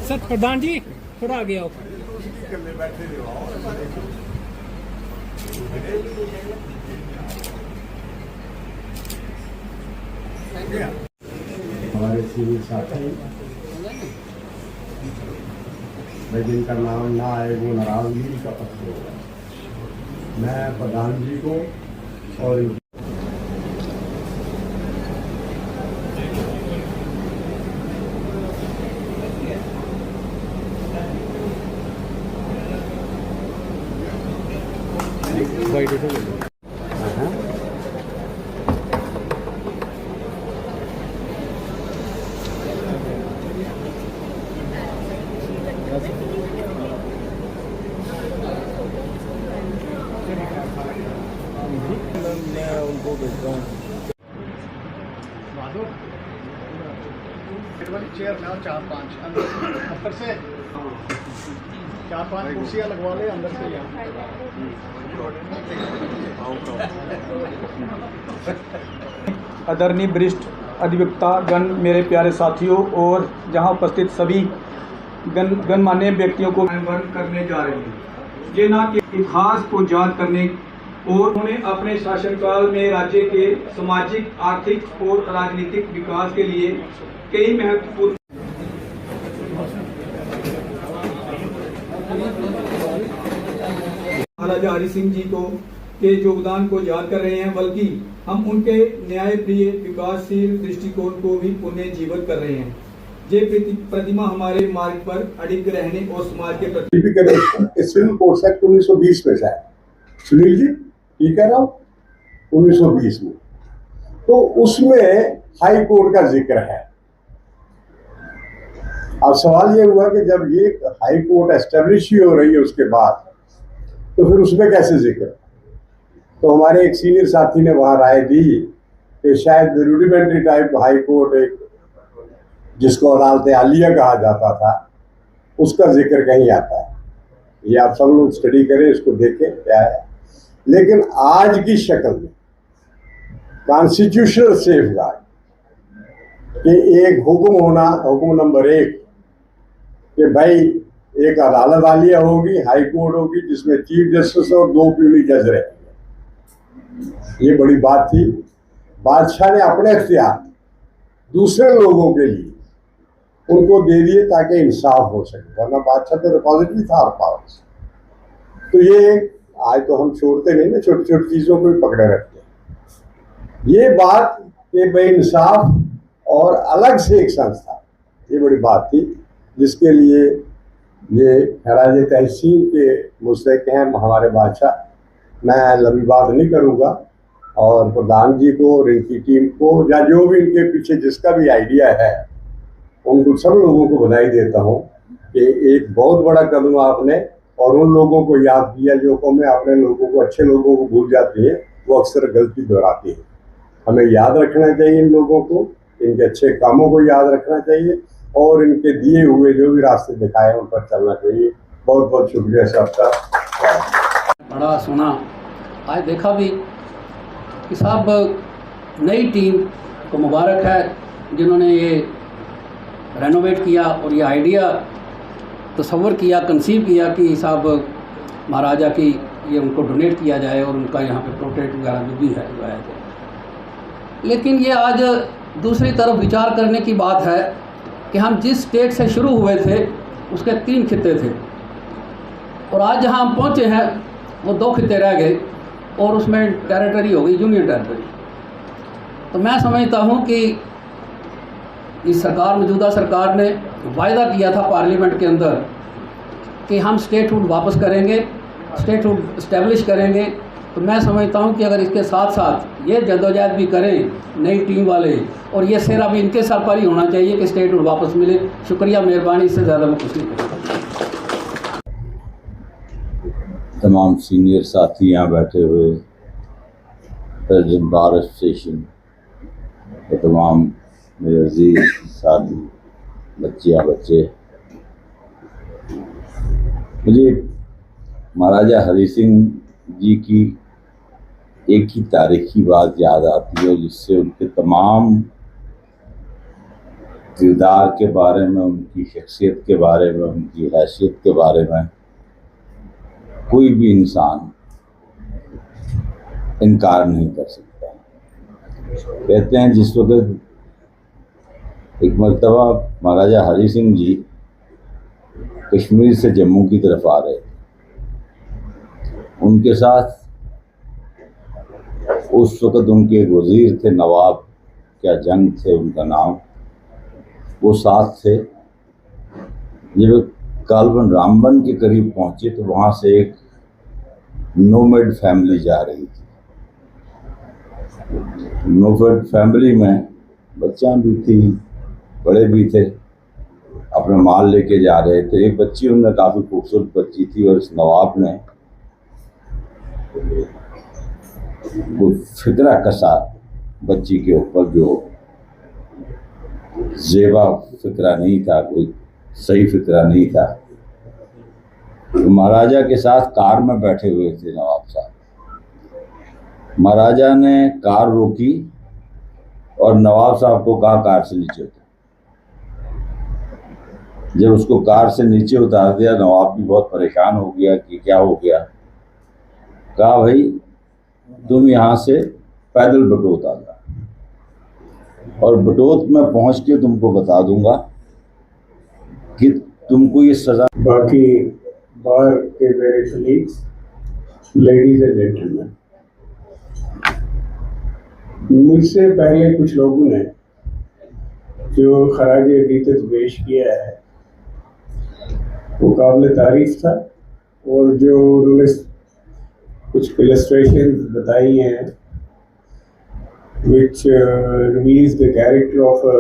Sir प्रधान जी थोड़ा आगे आओ। हमारे सीनियर साथी भाई जिनका नाम ना आए वो नाराजगी का पत्र होगा। मैं प्रधान जी को और मैं उनको भेजता हूँ। चेयर ना 4-5 अंदर से 4-5 कुर्सियाँ लगवा ले अंदर से यहाँ। आदरणीय वरिष्ठ अधिवक्ता गण, मेरे प्यारे साथियों और जहां उपस्थित सभी गणमान्य व्यक्तियों को वर्ण करने जा रहे हैं। ये ना कि इतिहास को याद करने और उन्होंने अपने शासनकाल में राज्य के सामाजिक, आर्थिक और राजनीतिक विकास के लिए कई महत्वपूर्ण महाराजा हरि सिंह जी को के योगदान को याद कर रहे हैं, बल्कि हम उनके न्यायप्रिय विकासशील दृष्टिकोण को भी पुनर्जीवित कर रहे हैं। ये प्रतिमा हमारे मार्ग पर अडिग रहने और समाज के प्रति सिविल कोड एक्ट 1920 में है। सुनील जी ठीक कह रहा हूँ, 1920 में तो उसमें हाई कोर्ट का जिक्र है। अब सवाल ये हुआ कि जब ये हाई कोर्ट एस्टेब्लिश ही हो रही है उसके बाद तो फिर उसमें कैसे जिक्र। तो हमारे एक सीनियर साथी ने वहां राय दी कि शायद रूडिमेंट्री टाइप हाई कोर्ट, एक जिसको अदालत आलिया कहा जाता था, उसका जिक्र कहीं आता है। ये आप सब लोग स्टडी करें, इसको देखें क्या है। लेकिन आज की शक्ल में कॉन्स्टिट्यूशनल सेफगार्ड कि एक हुक्म होना, हुक्म नंबर 1 कि भाई एक अदालत आलिया होगी, हाई कोर्ट होगी, जिसमें चीफ जस्टिस और 2 प्यूनी जज रहेंगे। ये बड़ी बात थी। बादशाह ने अपने अख्तियार दूसरे लोगों के लिए उनको दे दिए ताकि इंसाफ हो सके, वरना बादशाह तो रिपोजिटरी था पावर्स। तो ये आज तो हम छोड़ते नहीं ना, छोटी छोटी चीजों को भी पकड़े रखते हैं। ये बात कि भाई इंसाफ और अलग से एक संस्था, ये बड़ी बात थी जिसके लिए ये खराज तहसीन के मुस्तहिक हैं हमारे बादशाह। मैं लंबी बात नहीं करूँगा और प्रधान जी को और इनकी टीम को या जो भी इनके पीछे जिसका भी आइडिया है उनको सब लोगों को बधाई देता हूँ कि एक बहुत बड़ा कदम आपने, और उन लोगों को याद किया जो कौमें अपने लोगों को, अच्छे लोगों को भूल जाती है, वो अक्सर गलती दोहराती है। हमें याद रखना चाहिए इन लोगों को, इनके अच्छे कामों को याद रखना चाहिए और इनके दिए हुए जो भी रास्ते दिखाए उन पर चलना चाहिए। बहुत बहुत शुक्रिया सबका। बड़ा सुना आज देखा भी कि साहब नई टीम को मुबारक है जिन्होंने ये रेनोवेट किया और ये आइडिया तस्वर किया, कंसीव किया कि साहब महाराजा की ये उनको डोनेट किया जाए और उनका यहाँ पे पोर्ट्रेट वगैरह जो भी है लगाया जाए। लेकिन ये आज दूसरी तरफ विचार करने की बात है कि हम जिस स्टेट से शुरू हुए थे उसके 3 खित्ते थे और आज जहाँ हम पहुँचे हैं वो 2 खित्ते रह गए और उसमें टेरिटरी हो गई यूनियन टेरिटरी। तो मैं समझता हूँ कि इस सरकार, मौजूदा सरकार ने वायदा किया था पार्लियामेंट के अंदर कि हम स्टेटहुड वापस करेंगे, स्टेटहुड इस्टेब्लिश करेंगे। तो मैं समझता हूँ कि अगर इसके साथ साथ ये जद्दोजहद भी करें नई टीम वाले, और ये सेरा भी इनके सर पर ही होना चाहिए कि स्टेटहुड वापस मिले। शुक्रिया, मेहरबानी, इससे ज़्यादा मैं कुछ नहीं करूँगा। तमाम सीनियर साथी यहाँ बैठे हुए, प्रेसिडेंट बार एसोसिएशन के तमाम मेरे अजीज साथी बच्चियाँ बच्चे, मुझे महाराजा हरि सिंह जी की एक ही तारीखी बात याद आती है जिससे उनके तमाम किरदार के बारे में, उनकी शख्सियत के बारे में, उनकी हैसियत के बारे में कोई भी इंसान इनकार नहीं कर सकता। कहते हैं जिस वक्त एक मरतबा महाराजा हरि सिंह जी कश्मीर से जम्मू की तरफ आ रहे थे, उनके साथ उस वक्त उनके एक वजीर थे, नवाब क्या जंग थे उनका नाम, वो साथ थे। जब कालबन रामबन के करीब पहुंचे तो वहां से एक नोमैड फैमिली जा रही थी। नोमैड फैमिली में बच्चियां भी थी, बड़े भी थे, अपना माल लेके जा रहे थे। एक बच्ची उनमें काफ़ी खूबसूरत बच्ची थी और इस नवाब ने कोई फिक्रा कसा बच्ची के ऊपर, जो जेबा फिक्रा नहीं था, कोई सही फिक्रा नहीं था। तो महाराजा के साथ कार में बैठे हुए थे नवाब साहब। महाराजा ने कार रोकी और नवाब साहब को कहा कार से नीचे उतर। जब उसको कार से नीचे उतार दिया, नवाब भी बहुत परेशान हो गया कि क्या हो गया। कहा भाई तुम यहाँ से पैदल बटोत आना और बटोत में पहुँच के तुमको बता दूंगा कि तुमको ये सजा। बाकी बार के मेरे कलीग्स, लेडीज एंड जेंटलमैन, मुझसे पहले कुछ लोगों ने जो खराज अकीदत पेश किया है वो काबिल तारीफ था, और जो उन्होंने कुछ इलस्ट्रेशन बताई हैं which reveals the character of a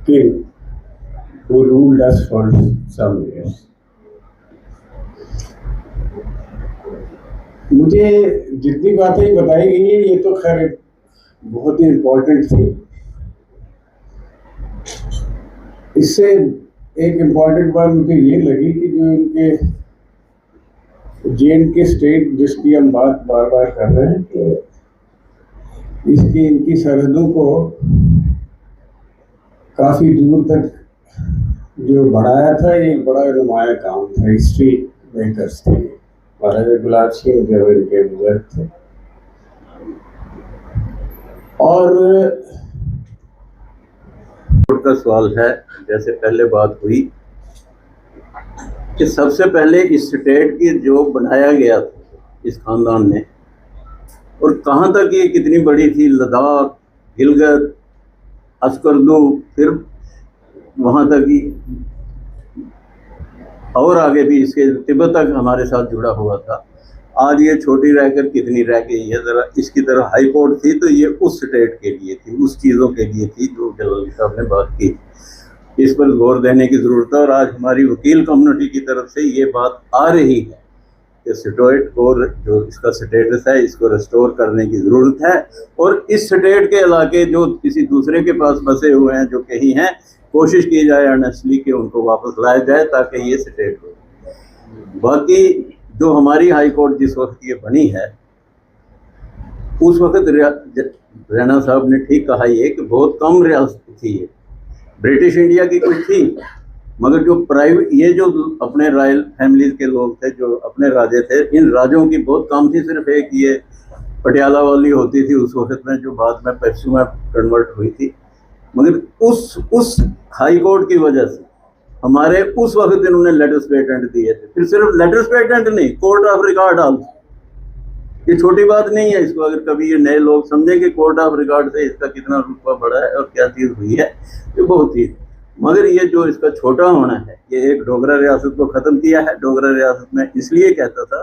king who ruled us for some years. मुझे जितनी बातें बताई गई है ये तो खैर बहुत ही इम्पोर्टेंट थी। इससे एक इम्पोर्टेंट बात मुझे ये लगी कि जो इनके J&K स्टेट जिसकी हम बात बार बार कर रहे हैं कि इनकी सरहदों को काफ़ी दूर तक जो बढ़ाया था, ये बड़ा नुमाया काम था हिस्ट्री मेकर्स के लिए। महाराजा गुलाब सिंह जो इनके बुजुर्ग थे, और का सवाल है, जैसे पहले बात हुई कि सबसे पहले इस स्टेट की जो बनाया गया था इस खानदान ने, और कहाँ तक ये कितनी बड़ी थी, लद्दाख, गिलगित, अस्करदू, फिर वहाँ तक ही और आगे भी इसके तिब्बत तक हमारे साथ जुड़ा हुआ था। आज ये छोटी रहकर कितनी रह गई है, ज़रा इसकी तरह हाई कोर्ट थी तो ये उस स्टेट के लिए थी, उस चीज़ों के लिए थी जो जलाली साहब ने बात की। इस पर गौर देने की ज़रूरत है, और आज हमारी वकील कम्युनिटी की तरफ से ये बात आ रही है कि स्टेट को जो इसका स्टेटस है इसको रिस्टोर करने की ज़रूरत है, और इस स्टेट के इलाके जो किसी दूसरे के पास बसे हुए हैं, जो कहीं हैं, कोशिश की जाए अर्नेस्टली कि उनको वापस लाया जाए ताकि ये स्टेट हो। बाकी जो हमारी हाई कोर्ट जिस वक्त ये बनी है, उस वक्त रैना साहब ने ठीक कहा ये कि बहुत कम रियासत थी ये, ब्रिटिश इंडिया की कुछ थी, मगर जो प्राइवेट ये जो अपने रॉयल फैमिली के लोग थे, जो अपने राजे थे, इन राजों की बहुत कम थी। सिर्फ एक ये पटियाला वाली होती थी उस वक्त में, जो बाद में पेशू में कन्वर्ट हुई थी। मगर उस हाई कोर्ट की वजह से हमारे उस वक्त इन्होंने लेटर्स पेटेंट दिए थे। फिर सिर्फ लेटर्स पेटेंट नहीं, कोर्ट ऑफ रिकॉर्ड आल्सो। ये छोटी बात नहीं है, इसको अगर कभी ये नए लोग समझेंगे कोर्ट ऑफ रिकॉर्ड से इसका कितना रुतबा बढ़ा है और क्या चीज़ हुई है, ये बहुत चीज़। मगर ये जो इसका छोटा होना है, ये एक डोगरा रियासत को ख़त्म किया है। डोगरा रियासत में इसलिए कहता था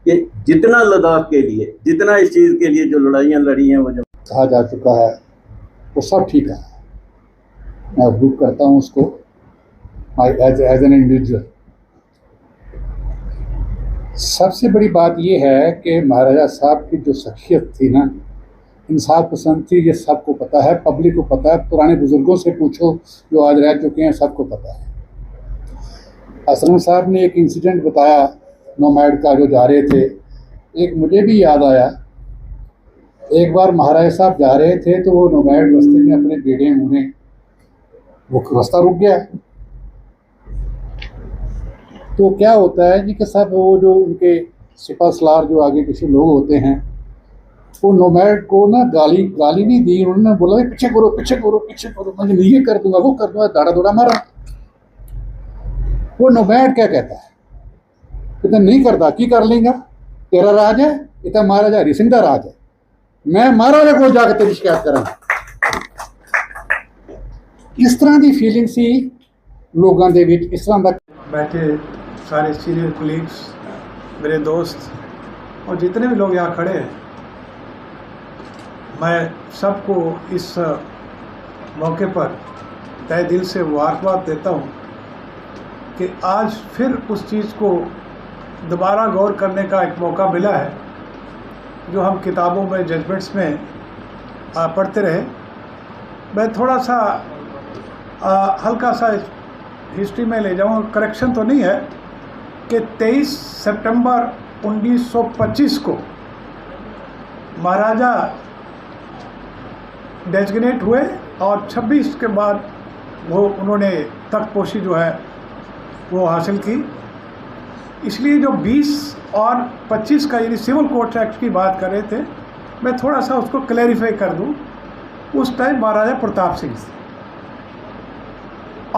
कि जितना लद्दाख के लिए, जितना इस चीज़ के लिए जो लड़ाइयाँ लड़ी हैं, वो जो कहा जा चुका है वो सब ठीक है। मैं अप्रूव करता हूँ उसको एज एन इंडिविजुअल। सबसे बड़ी बात ये है कि महाराजा साहब की जो शख्सियत थी ना, इंसाफ पसंद थी, ये सबको पता है, पब्लिक को पता है, पुराने बुजुर्गों से पूछो जो आज रह चुके हैं, सबको पता है। असलम साहब ने एक इंसिडेंट बताया नोमैड का, जो जा रहे थे, एक मुझे भी याद आया। एक बार महाराजा साहब जा रहे थे तो वो नोमैड रास्ते में अपने बेड़े मुड़े, वो रास्ता रुक गया। तो क्या होता है जी कि सब वो जो उनके सिपा सलार जो आगे पीछे लोग होते हैं, वो नोमैड को ना गाली नहीं दी, उन्होंने बोला पीछे करो पीछे करो पीछे करो, मैं ये कर दूंगा वो कर दूंगा, दाड़ा दौड़ा मारा। वो नोमैड क्या कहता है, कहता नहीं करता की कर लेगा, तेरा राज है, इतना महाराजा हरि सिंह का राज है, मैं महाराजा को जाकर तेरी शिकायत करा। इस तरह की फीलिंग सी लोगों के विच, इस तरह का। बैठे सारे सीनियर कोलीग्स, मेरे दोस्त और जितने भी लोग यहाँ खड़े हैं, मैं सबको इस मौके पर तहे दिल से मुबारकबाद देता हूँ कि आज फिर उस चीज़ को दोबारा गौर करने का एक मौका मिला है जो हम किताबों में, जजमेंट्स में पढ़ते रहे। मैं थोड़ा सा हल्का सा हिस्ट्री में ले जाऊँ, करेक्शन तो नहीं है, कि 23 सितंबर 1925 को महाराजा डेजिग्नेट हुए और 26 के बाद वो उन्होंने तख्तपोशी जो है वो हासिल की। इसलिए जो 20 और 25 का यानी सिविल कोर्ट एक्ट की बात कर रहे थे, मैं थोड़ा सा उसको क्लैरिफाई कर दूं। उस टाइम महाराजा प्रताप सिंह थे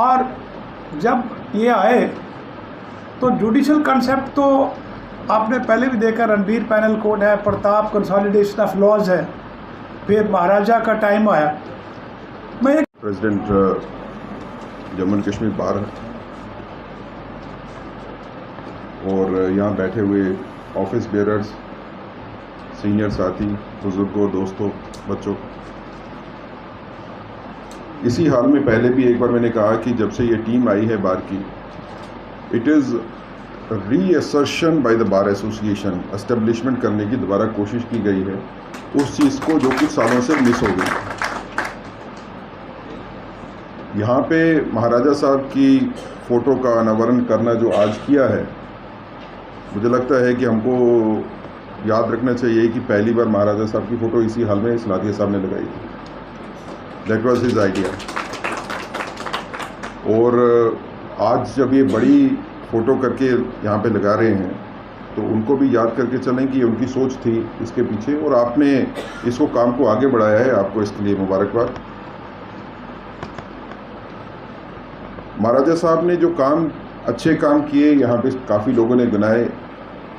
और जब ये आए तो जुडिशल कंसेप्ट तो आपने पहले भी देखा, रणबीर पैनल कोड है, प्रताप कंसोलिडेशन ऑफ लॉज है, फिर महाराजा का टाइम आया। मैं प्रेसिडेंट जम्मू एंड कश्मीर बार और यहाँ बैठे हुए ऑफिस बेयरर्स, सीनियर साथी, बुजुर्गों, दोस्तों, बच्चों, इसी हाल में पहले भी एक बार मैंने कहा कि जब से ये टीम आई है बार की, it is reassertion by the bar association, establishment करने की दोबारा कोशिश की गई है उस चीज़ को जो कुछ सालों से मिस हो गई। यहाँ पे महाराजा साहब की फ़ोटो का अनावरण करना जो आज किया है, मुझे लगता है कि हमको याद रखना चाहिए कि पहली बार महाराजा साहब की फ़ोटो इसी हाल में सलादिया साहब ने लगाई थी। That was his idea. और आज जब ये बड़ी फ़ोटो करके यहाँ पे लगा रहे हैं तो उनको भी याद करके चलें कि उनकी सोच थी इसके पीछे, और आपने इसको काम को आगे बढ़ाया है, आपको इसके लिए मुबारकबाद। महाराजा साहब ने जो काम, अच्छे काम किए, यहाँ पे काफ़ी लोगों ने गिनाए,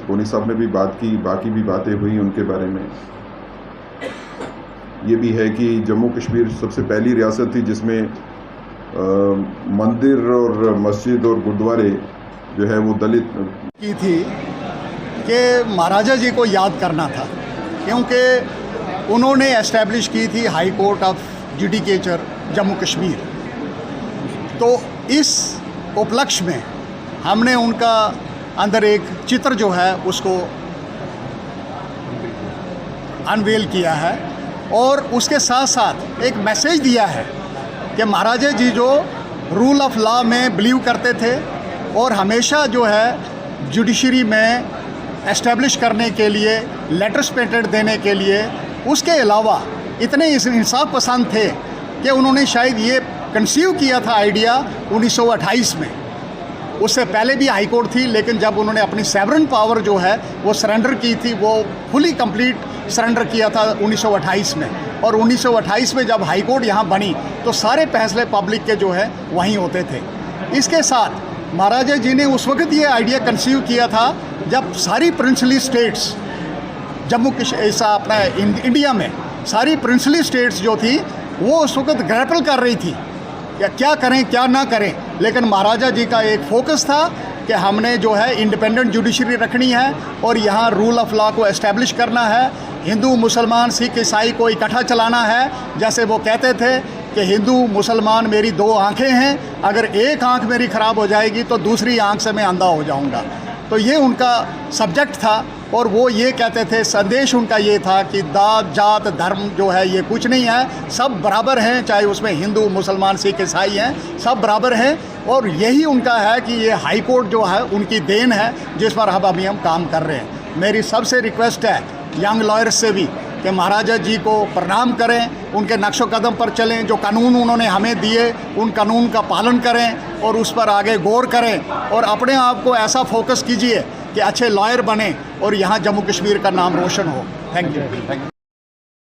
गोनी साहब ने भी बात की, बाकी भी बातें हुई उनके बारे में। ये भी है कि जम्मू कश्मीर सबसे पहली रियासत थी जिसमें मंदिर और मस्जिद और गुरुद्वारे जो है वो दलित की थी कि महाराजा जी को याद करना था, क्योंकि उन्होंने एस्टैब्लिश की थी high court of judicature Jammu Kashmir. तो इस उपलक्ष्य में हमने उनका अंदर एक चित्र जो है उसको अनवेल किया है और उसके साथ साथ एक मैसेज दिया है कि महाराजा जी जो रूल ऑफ लॉ में बिलीव करते थे और हमेशा जो है जुडिशरी में एस्टेब्लिश करने के लिए, लेटर्स पेटेंट देने के लिए, उसके अलावा इतने इंसाफ पसंद थे कि उन्होंने शायद ये कंसीव किया था आइडिया 1928 में। उससे पहले भी हाई कोर्ट थी, लेकिन जब उन्होंने अपनी सैवरन पावर जो है वो सरेंडर की थी, वो फुली कंप्लीट सरेंडर किया था 1928 में। और 1928 में जब हाई कोर्ट यहाँ बनी तो सारे फैसले पब्लिक के जो है वहीं होते थे। इसके साथ महाराजा जी ने उस वक्त ये आइडिया कंसीव किया था जब सारी प्रिंसली स्टेट्स जम्मू अपना इंडिया में सारी प्रिंसली स्टेट्स जो थी वो उस वक्त ग्रैपल कर रही थी या क्या करें क्या ना करें। लेकिन महाराजा जी का एक फोकस था कि हमने जो है इंडिपेंडेंट जुडिशरी रखनी है और यहाँ रूल ऑफ लॉ को एस्टेब्लिश करना है, हिंदू मुसलमान सिख ईसाई को इकट्ठा चलाना है। जैसे वो कहते थे कि हिंदू मुसलमान मेरी दो आंखें हैं, अगर एक आंख मेरी ख़राब हो जाएगी तो दूसरी आंख से मैं अंधा हो जाऊंगा। तो ये उनका सब्जेक्ट था और वो ये कहते थे, संदेश उनका ये था कि जात धर्म जो है ये कुछ नहीं है, सब बराबर हैं, चाहे उसमें हिंदू मुसलमान सिख ईसाई हैं, सब बराबर हैं। और यही उनका है कि ये हाई कोर्ट जो है उनकी देन है जिस पर अब अभी हम काम कर रहे हैं। मेरी सबसे रिक्वेस्ट है यंग लॉयर्स से भी कि महाराजा जी को प्रणाम करें, उनके नक्शो कदम पर चलें, जो कानून उन्होंने हमें दिए उन कानून का पालन करें और उस पर आगे गौर करें और अपने आप को ऐसा फोकस कीजिए कि अच्छे लॉयर बने और यहाँ जम्मू कश्मीर का नाम रोशन हो। Thank you.